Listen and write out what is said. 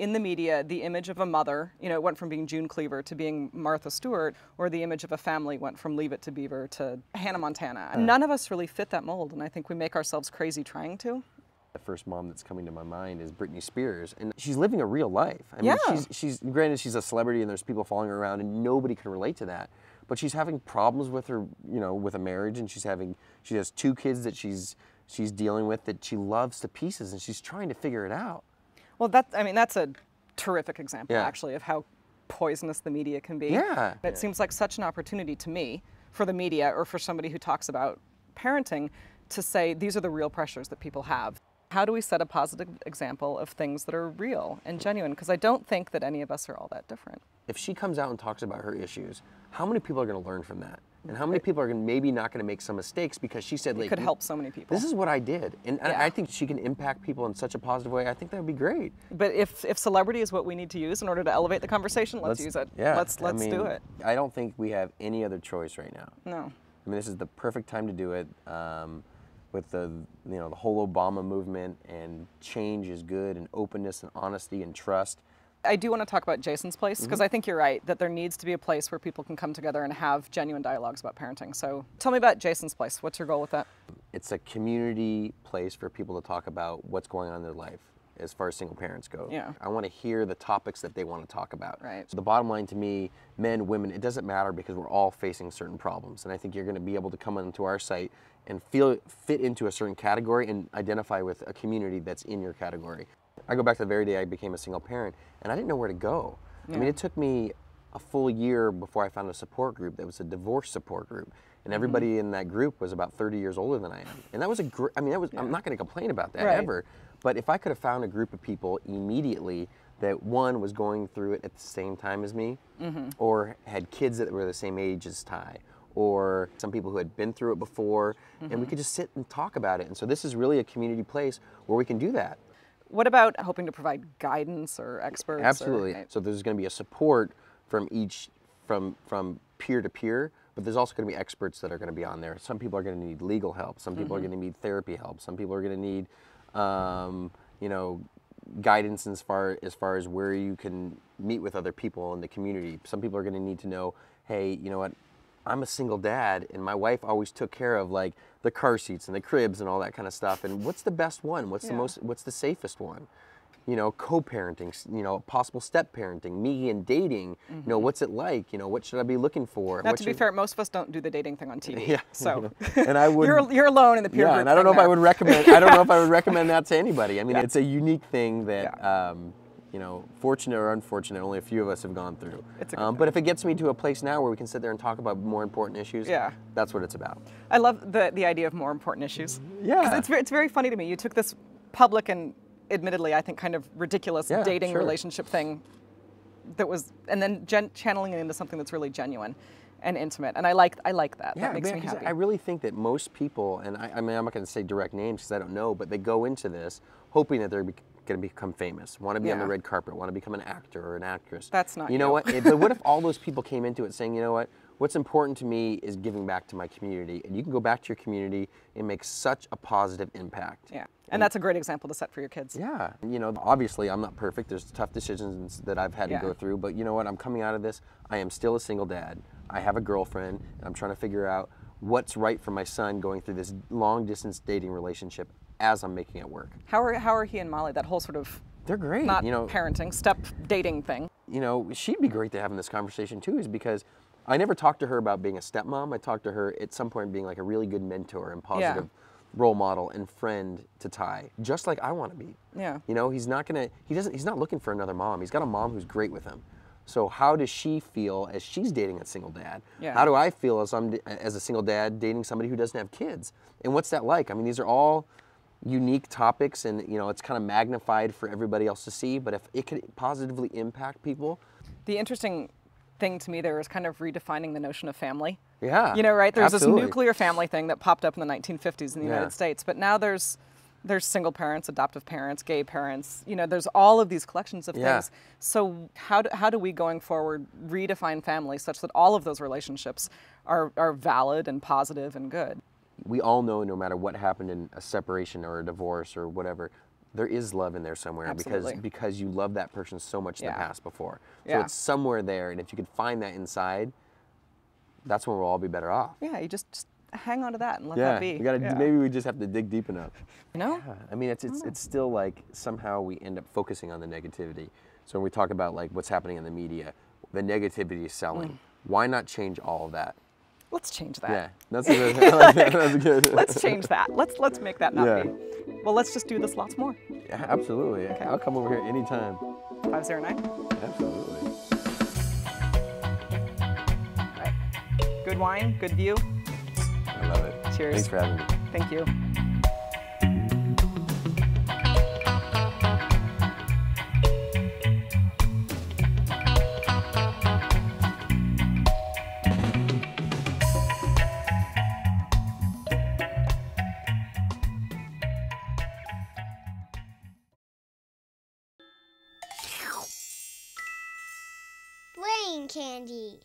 in the media, the image of a mother, you know, it went from being June Cleaver to being Martha Stewart, or the image of a family went from Leave It to Beaver to Hannah Montana. None of us really fit that mold, and I think we make ourselves crazy trying to. The first mom that's coming to my mind is Britney Spears, and she's living a real life. I mean, she's granted she's a celebrity and there's people following her around and nobody can relate to that, but she's having problems with her, you know, with a marriage, and she has 2 kids that she's dealing with that she loves to pieces, and she's trying to figure it out. Well, I mean, that's a terrific example, actually, of how poisonous the media can be. Yeah. It seems like such an opportunity to me, for the media or for somebody who talks about parenting, to say these are the real pressures that people have. How do we set a positive example of things that are real and genuine? Because I don't think that any of us are all that different. If she comes out and talks about her issues, how many people are going to learn from that? And how many people are maybe not going to make some mistakes because she said, like, it could help so many people. This is what I did. And I think she can impact people in such a positive way. I think that would be great. But if celebrity is what we need to use in order to elevate the conversation, let's use it. Yeah. Let's do it. I don't think we have any other choice right now. No. I mean, this is the perfect time to do it. With the whole Obama movement, and change is good, and openness and honesty and trust. I do want to talk about Jason's place, because I think you're right that there needs to be a place where people can come together and have genuine dialogues about parenting. So tell me about Jason's place. What's your goal with that? It's a community place for people to talk about what's going on in their life as far as single parents go. Yeah. I want to hear the topics that they want to talk about. Right. So the bottom line to me, men, women, it doesn't matter, because we're all facing certain problems. And I think you're going to be able to come onto our site and fit into a certain category and identify with a community that's in your category. I go back to the very day I became a single parent, and I didn't know where to go. Yeah. I mean, it took me a full year before I found a support group that was a divorce support group. And everybody in that group was about 30 years older than I am. And that was I'm not going to complain about that ever. But if I could have found a group of people immediately that, one, was going through it at the same time as me, or had kids that were the same age as Ty, or some people who had been through it before, and we could just sit and talk about it. And so this is really a community place where we can do that. What about hoping to provide guidance or experts? Absolutely. So there's going to be a support from from peer to peer, but there's also going to be experts that are going to be on there. Some people are going to need legal help. Some people are going to need therapy help. Some people are going to need, you know, guidance as far as where you can meet with other people in the community. Some people are going to need to know, hey, you know what? I'm a single dad, and my wife always took care of, like, the car seats and the cribs and all that kind of stuff. And what's the best one? What's the safest one? You know, co-parenting, you know, possible step parenting, me and dating, you know, what's it like? You know, what should I be looking for? Now, to be fair, most of us don't do the dating thing on TV. Yeah. So and I would, you're alone in the peer group. Yeah, and I don't know if I would recommend. I don't know if I would recommend that to anybody. I mean, it's a unique thing that. You know, fortunate or unfortunate, only a few of us have gone through. But if it gets me to a place now where we can sit there and talk about more important issues, that's what it's about. I love the idea of more important issues. Yeah. 'Cause it's very funny to me. You took this public and admittedly, I think, kind of ridiculous dating relationship thing that was, and then channeling it into something that's really genuine and intimate. And I like that. Yeah, that makes me happy. I really think that most people, and I mean, I'm not going to say direct names because I don't know, but they go into this hoping that they're going to become famous, want to be on the red carpet, want to become an actor or an actress. That's not you. Know what? But what if all those people came into it saying, you know what? What's important to me is giving back to my community, and you can go back to your community and make such a positive impact. Yeah, and that's a great example to set for your kids. Yeah, you know, obviously I'm not perfect. There's tough decisions that I've had to go through, but you know what? I'm coming out of this. I am still a single dad. I have a girlfriend, and I'm trying to figure out what's right for my son going through this long-distance dating relationship as I'm making it work. How are he and Molly? That whole sort of they're great. Not you know, parenting, step dating thing. You know, she'd be great to have in this conversation too, is because I never talked to her about being a stepmom. I talked to her at some point being like a really good mentor and positive role model and friend to Ty, just like I want to be. Yeah. You know, he's not looking for another mom. He's got a mom who's great with him. So how does she feel as she's dating a single dad? Yeah. How do I feel as a single dad dating somebody who doesn't have kids? And what's that like? I mean, these are all unique topics, and you know, it's kind of magnified for everybody else to see, but if it could positively impact people. The interesting thing to me there is kind of redefining the notion of family. Yeah. You know, right? There's absolutely. This nuclear family thing that popped up in the 1950s in the United States, but now there's single parents, adoptive parents, gay parents, you know, there's all of these collections of things. So how do we going forward redefine family such that all of those relationships are valid and positive and good? We all know no matter what happened in a separation or a divorce or whatever, there is love in there somewhere. Absolutely. because you love that person so much in the past before. So Yeah. it's somewhere there, and if you could find that inside, that's when we'll all be better off. Yeah, you just hang on to that and let that be. We gotta, Yeah. maybe we just have to dig deep enough. You know? Yeah. I mean, it's still like somehow we end up focusing on the negativity. So when we talk about like what's happening in the media, the negativity is selling. Why not change all of that? Let's change that. Yeah, that's good. I like that. That's good. Let's change that. Let's make that not be. Well, let's just do this lots more. Yeah, absolutely. Okay. I'll come over here anytime. 509. Absolutely. All right. Good wine, good view. I love it. Cheers. Thanks for having me. Thank you. Brain candy.